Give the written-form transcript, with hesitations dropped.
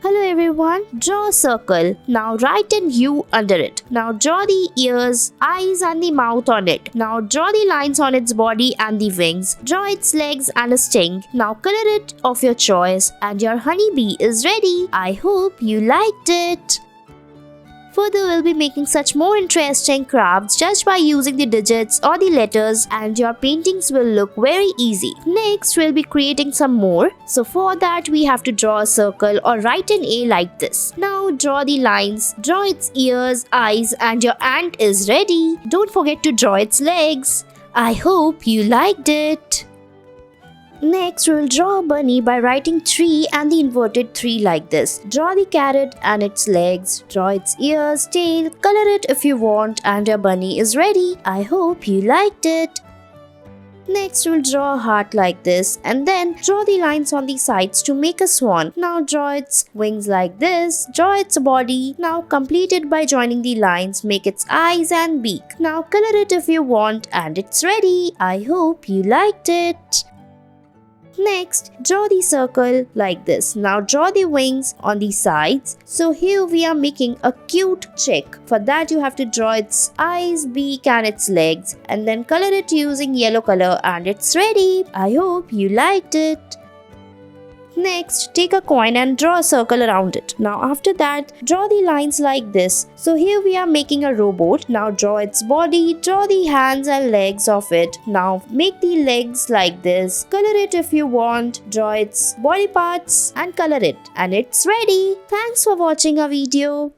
Hello everyone, draw a circle. Now write an U under it. Now draw the ears, eyes and the mouth on it. Now draw the lines on its body and the wings. Draw its legs and a sting. Now color it of your choice and your honeybee is ready. I hope you liked it. Further, we'll be making such more interesting crafts just by using the digits or the letters, and your paintings will look very easy. Next, we'll be creating some more. So for that, we have to draw a circle or write an A like this. Now draw the lines, draw its ears, eyes, and your ant is ready. Don't forget to draw its legs. I hope you liked it. Next, we'll draw a bunny by writing 3 and the inverted 3 like this. Draw the carrot and its legs, draw its ears, tail, color it if you want, and your bunny is ready. I hope you liked it. Next, we'll draw a heart like this and then draw the lines on the sides to make a swan. Now draw its wings like this, draw its body. Now complete it by joining the lines, make its eyes and beak. Now color it if you want and it's ready. I hope you liked it. Next, draw the circle like this. Now draw the wings on the sides. So here we are making a cute chick. For that you have to draw its eyes, beak and its legs and then color it using yellow color and it's ready. I hope you liked it. Next, take a coin and draw a circle around it. Now after that, draw the lines like this. So here we are making a robot. Now draw its body, draw the hands and legs of it. Now make the legs like this. Color it if you want. Draw its body parts and color it. And it's ready. Thanks for watching our video.